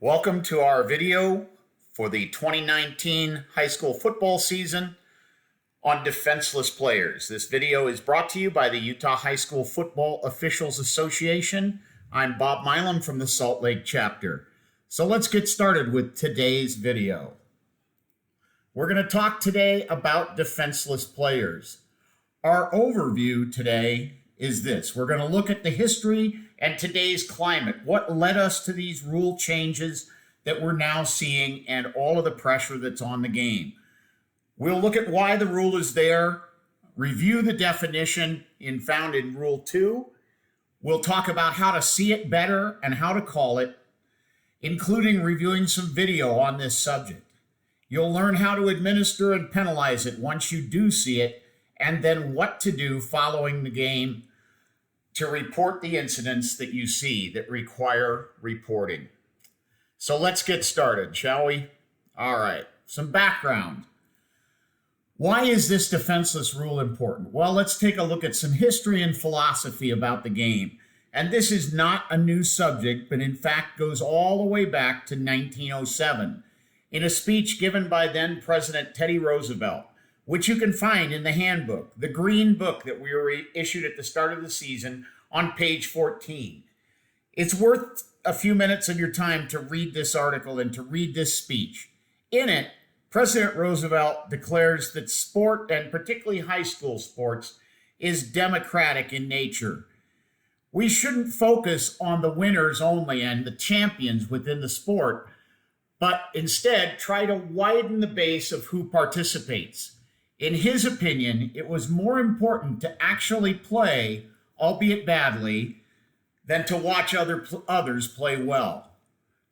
Welcome to our video for the 2019 high school football season on Defenseless Players. This video is brought to you by the Utah High School Football Officials Association. I'm Bob Milam from the Salt Lake chapter. So let's get started with today's video. We're going to talk today about defenseless players. Our overview today is this. We're going to look at the history and today's climate, what led us to these rule changes that we're now seeing and all of the pressure that's on the game. We'll look at why the rule is there, review the definition found in Rule 2. We'll talk about how to see it better and how to call it, including reviewing some video on this subject. You'll learn how to administer and penalize it once you do see it, and then what to do following the game to report the incidents that you see that require reporting. So let's get started, shall we? All right, some background. Why is this defenseless rule important? Well, let's take a look at some history and philosophy about the game. And this is not a new subject, but in fact goes all the way back to 1907 in a speech given by then President Teddy Roosevelt, which you can find in the handbook, the green book that we were issued at the start of the season on page 14. It's worth a few minutes of your time to read this article and to read this speech. In it, President Roosevelt declares that sport, and particularly high school sports, is democratic in nature. We shouldn't focus on the winners only and the champions within the sport, but instead try to widen the base of who participates. In his opinion, it was more important to actually play, albeit badly, than to watch others play well.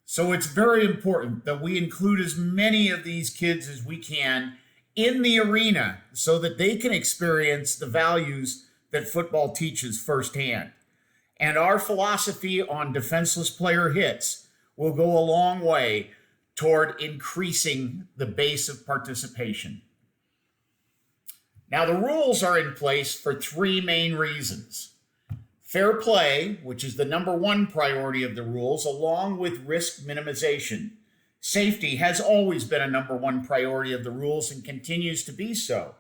So it's very important that we include as many of these kids as we can in the arena so that they can experience the values that football teaches firsthand. And our philosophy on defenseless player hits will go a long way toward increasing the base of participation. Now, the rules are in place for three main reasons. Fair play, which is the number one priority of the rules, along with risk minimization. Safety has always been a number one priority of the rules and continues to be so.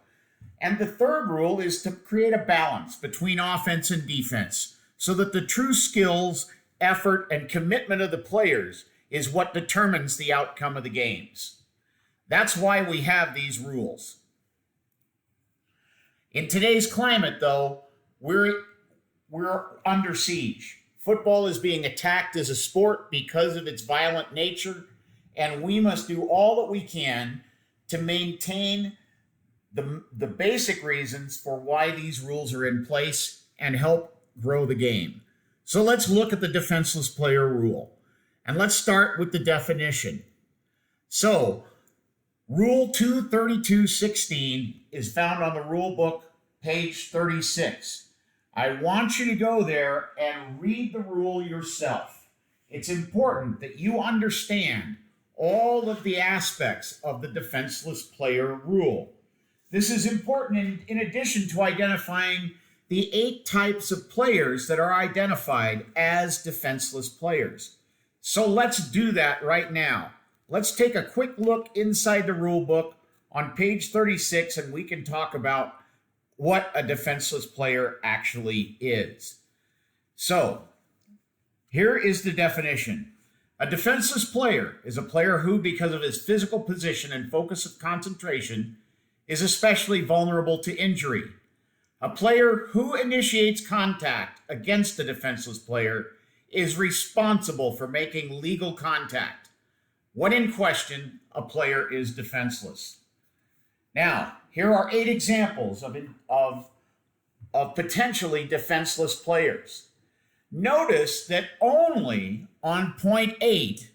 And the third rule is to create a balance between offense and defense so that the true skills, effort, and commitment of the players is what determines the outcome of the games. That's why we have these rules. In today's climate, though, we're under siege. Football is being attacked as a sport because of its violent nature, and we must do all that we can to maintain the basic reasons for why these rules are in place and help grow the game. So let's look at the defenseless player rule. And let's start with the definition. So, Rule 232.16 is found on the rule book, page 36. I want you to go there and read the rule yourself. It's important that you understand all of the aspects of the defenseless player rule. This is important in addition to identifying the 8 types of players that are identified as defenseless players. So let's do that right now. Let's take a quick look inside the rule book on page 36, and we can talk about what a defenseless player actually is. So, here is the definition. A defenseless player is a player who, because of his physical position and focus of concentration, is especially vulnerable to injury. A player who initiates contact against a defenseless player is responsible for making legal contact. When in question, a player is defenseless. Now, here are 8 examples of potentially defenseless players. Notice that only on point 8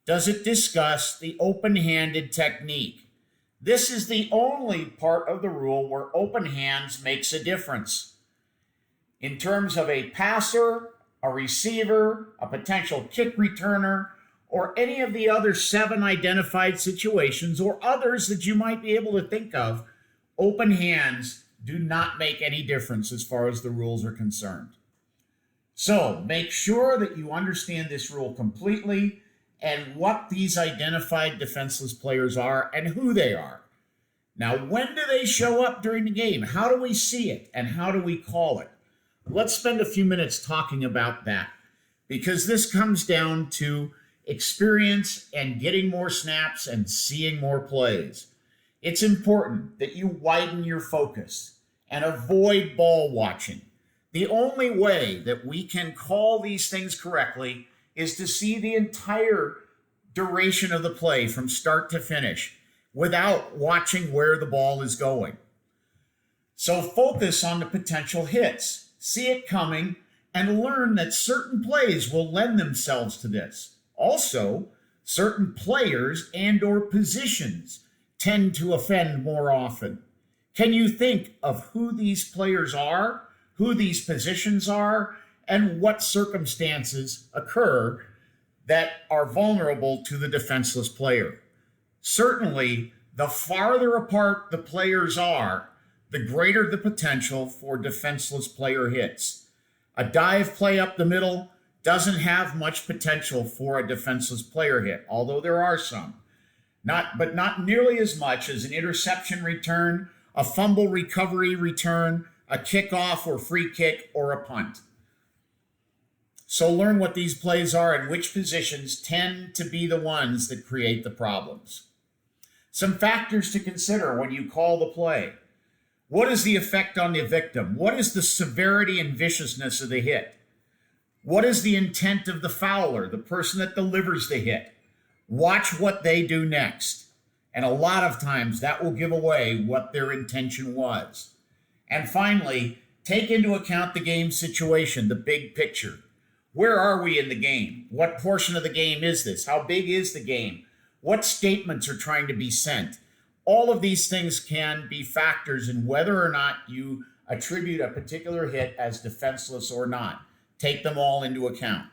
does it discuss the open-handed technique. This is the only part of the rule where open hands makes a difference. In terms of a passer, a receiver, a potential kick returner, or any of the other 7 identified situations or others that you might be able to think of, open hands do not make any difference as far as the rules are concerned. So make sure that you understand this rule completely and what these identified defenseless players are and who they are. Now, when do they show up during the game? How do we see it and how do we call it? Let's spend a few minutes talking about that, because this comes down to experience and getting more snaps and seeing more plays. It's important that you widen your focus and avoid ball watching. The only way that we can call these things correctly is to see the entire duration of the play from start to finish without watching where the ball is going. So focus on the potential hits, see it coming, and learn that certain plays will lend themselves to this. Also, certain players and or positions tend to offend more often. Can you think of who these players are, who these positions are, and what circumstances occur that are vulnerable to the defenseless player? Certainly, the farther apart the players are, the greater the potential for defenseless player hits. A dive play up the middle doesn't have much potential for a defenseless player hit, although there are some. But not nearly as much as an interception return, a fumble recovery return, a kickoff or free kick, or a punt. So learn what these plays are and which positions tend to be the ones that create the problems. Some factors to consider when you call the play. What is the effect on the victim? What is the severity and viciousness of the hit? What is the intent of the fouler, the person that delivers the hit? Watch what they do next. And a lot of times that will give away what their intention was. And finally, take into account the game situation, the big picture. Where are we in the game? What portion of the game is this? How big is the game? What statements are trying to be sent? All of these things can be factors in whether or not you attribute a particular hit as defenseless or not. Take them all into account.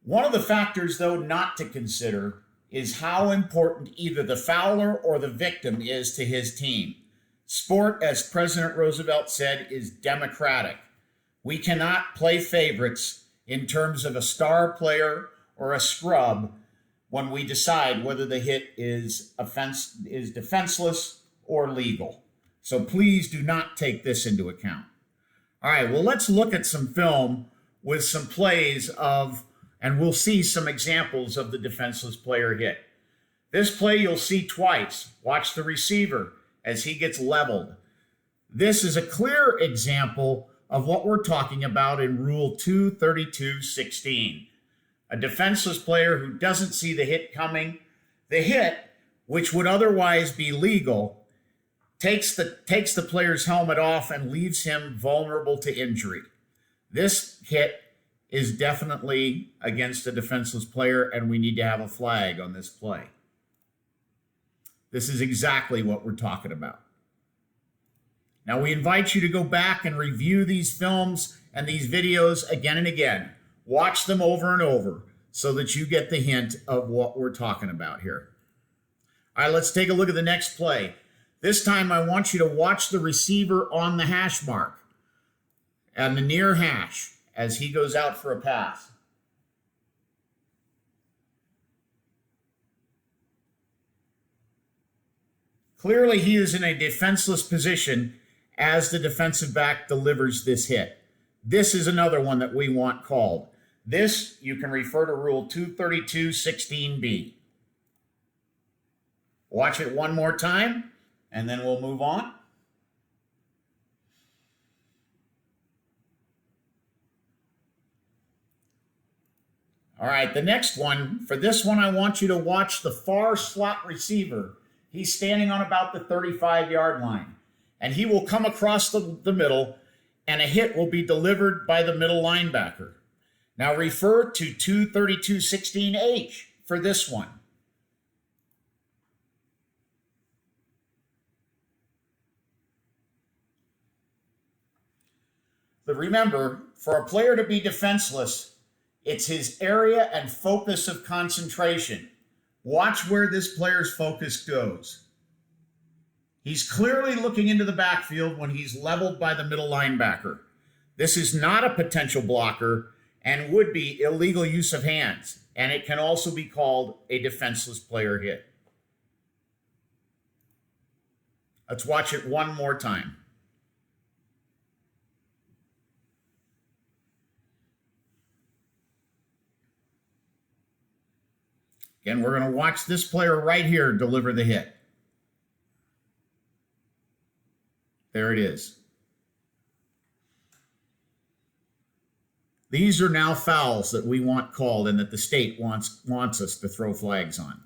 One of the factors, though, not to consider is how important either the fouler or the victim is to his team. Sport, as President Roosevelt said, is democratic. We cannot play favorites in terms of a star player or a scrub when we decide whether the hit is defenseless or legal. So please do not take this into account. All right, well, let's look at some film with some plays of, and we'll see some examples of the defenseless player hit. This play you'll see twice. Watch the receiver as he gets leveled. This is a clear example of what we're talking about in Rule 232.16. A defenseless player who doesn't see the hit coming. The hit, which would otherwise be legal, takes the player's helmet off and leaves him vulnerable to injury. This hit is definitely against a defenseless player, and we need to have a flag on this play. This is exactly what we're talking about. Now, we invite you to go back and review these films and these videos again and again. Watch them over and over so that you get the hint of what we're talking about here. All right, let's take a look at the next play. This time, I want you to watch the receiver on the hash mark and the near hash as he goes out for a pass. Clearly, he is in a defenseless position as the defensive back delivers this hit. This is another one that we want called. This, you can refer to Rule 232.16b. Watch it one more time, and then we'll move on. All right, the next one, for this one, I want you to watch the far slot receiver. He's standing on about the 35-yard line, and he will come across the middle, and a hit will be delivered by the middle linebacker. Now refer to 232.16h for this one. But remember, for a player to be defenseless, it's his area and focus of concentration. Watch where this player's focus goes. He's clearly looking into the backfield when he's leveled by the middle linebacker. This is not a potential blocker. and would be illegal use of hands, and it can also be called a defenseless player hit. Let's watch it one more time. Again, we're going to watch this player right here deliver the hit. There it is. These are now fouls that we want called and that the state wants us to throw flags on.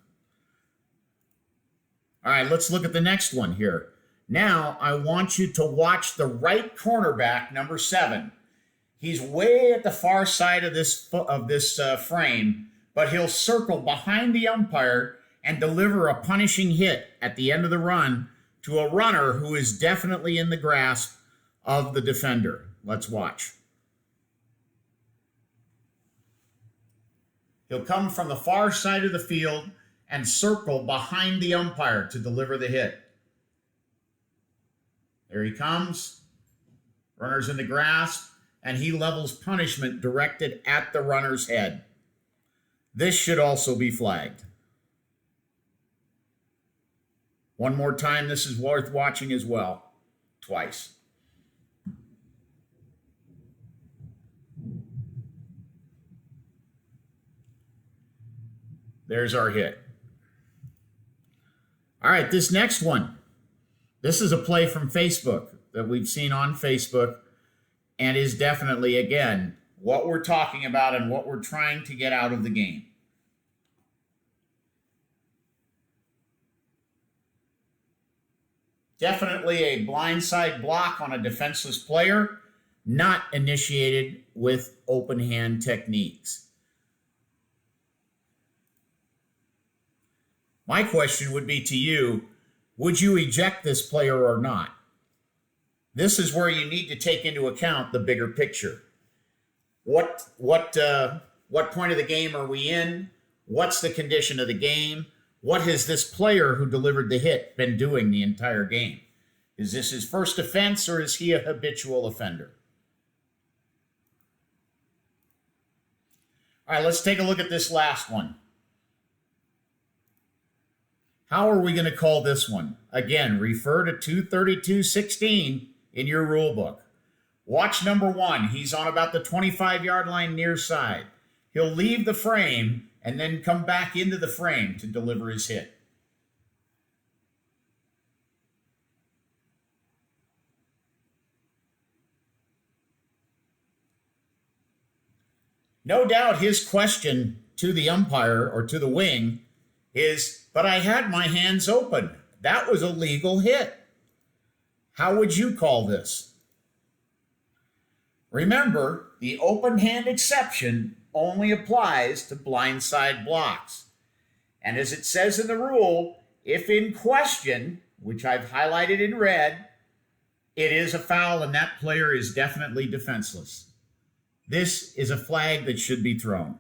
All right, let's look at the next one here. Now, I want you to watch the right cornerback, number 7. He's way at the far side of this frame, but he'll circle behind the umpire and deliver a punishing hit at the end of the run to a runner who is definitely in the grasp of the defender. Let's watch. He'll come from the far side of the field and circle behind the umpire to deliver the hit. There he comes. Runner's in the grasp, and he levels punishment directed at the runner's head. This should also be flagged. One more time, this is worth watching as well. Twice. There's our hit. All right, this next one. This is a play from Facebook that we've seen on Facebook and is definitely, again, what we're talking about and what we're trying to get out of the game. Definitely a blindside block on a defenseless player, not initiated with open hand techniques. My question would be to you, would you eject this player or not? This is where you need to take into account the bigger picture. What point of the game are we in? What's the condition of the game? What has this player who delivered the hit been doing the entire game? Is this his first offense or is he a habitual offender? All right, let's take a look at this last one. How are we going to call this one? Again, refer to 232.16 in your rule book. Watch number 1. He's on about the 25-yard line near side. He'll leave the frame and then come back into the frame to deliver his hit. No doubt his question to the umpire or to the wing is, but I had my hands open. That was a legal hit. How would you call this? Remember, the open hand exception only applies to blindside blocks. And as it says in the rule, if in question, which I've highlighted in red, it is a foul and that player is definitely defenseless. This is a flag that should be thrown.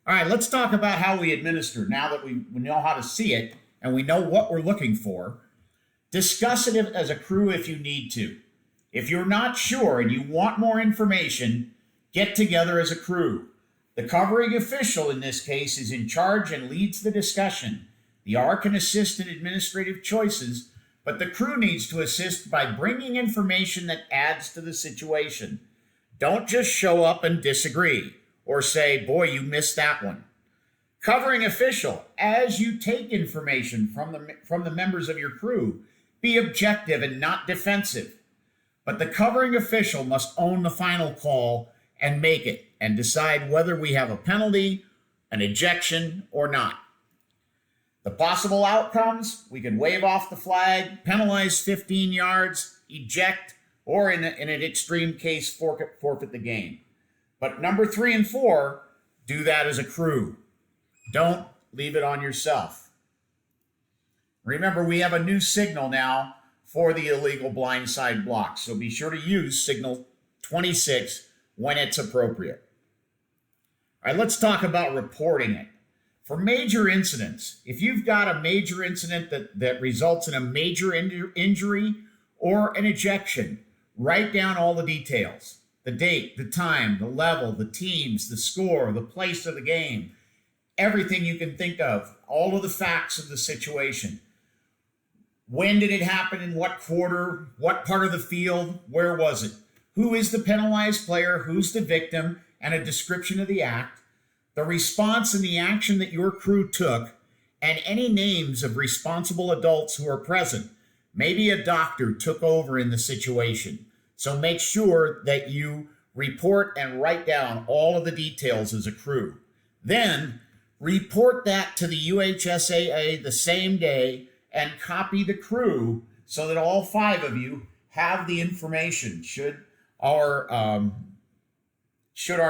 All right, let's talk about how we administer now that we know how to see it and we know what we're looking for. Discuss it as a crew if you need to. If you're not sure and you want more information, get together as a crew. The covering official in this case is in charge and leads the discussion. The R can assist in administrative choices, but the crew needs to assist by bringing information that adds to the situation. Don't just show up and disagree or say, boy, you missed that one. Covering official, as you take information from the members of your crew, be objective and not defensive. But the covering official must own the final call and make it and decide whether we have a penalty, an ejection, or not. The possible outcomes, we can wave off the flag, penalize 15 yards, eject, or in an extreme case, forfeit the game. But number 3 and 4, do that as a crew. Don't leave it on yourself. Remember, we have a new signal now for the illegal blindside block, so be sure to use signal 26 when it's appropriate. All right, let's talk about reporting it. For major incidents, if you've got a major incident that results in a major injury or an ejection, write down all the details. the date, the time, the level, the teams, the score, the place of the game, everything you can think of, all of the facts of the situation. When did it happen? In what quarter? What part of the field? Where was it? Who is the penalized player? Who's the victim? And a description of the act, the response and the action that your crew took, and any names of responsible adults who are present. Maybe a doctor took over in the situation. So make sure that you report and write down all of the details as a crew. Then report that to the UHSAA the same day and copy the crew so that all 5 of you have the information should our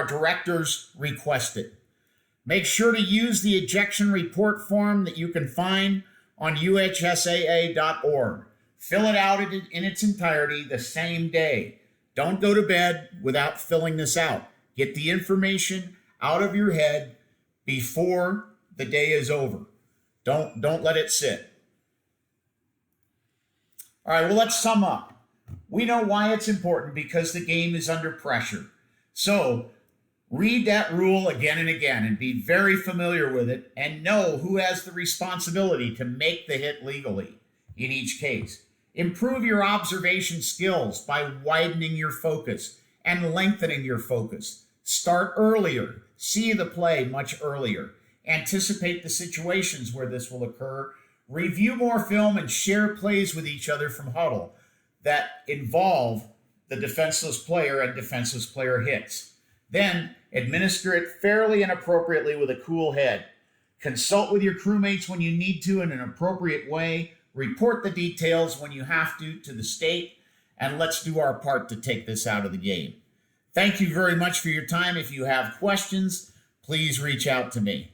directors request it. Make sure to use the ejection report form that you can find on uhsaa.org. Fill it out in its entirety the same day. Don't go to bed without filling this out. Get the information out of your head before the day is over. Don't let it sit. All right, well, let's sum up. We know why it's important, because the game is under pressure. So read that rule again and again and be very familiar with it and know who has the responsibility to make the hit legally in each case. Improve your observation skills by widening your focus and lengthening your focus. Start earlier. See the play much earlier. Anticipate the situations where this will occur. Review more film and share plays with each other from huddle that involve the defenseless player and defenseless player hits. Then administer it fairly and appropriately with a cool head. Consult with your crewmates when you need to in an appropriate way. Report the details when you have to the state, and let's do our part to take this out of the game. Thank you very much for your time. If you have questions, please reach out to me.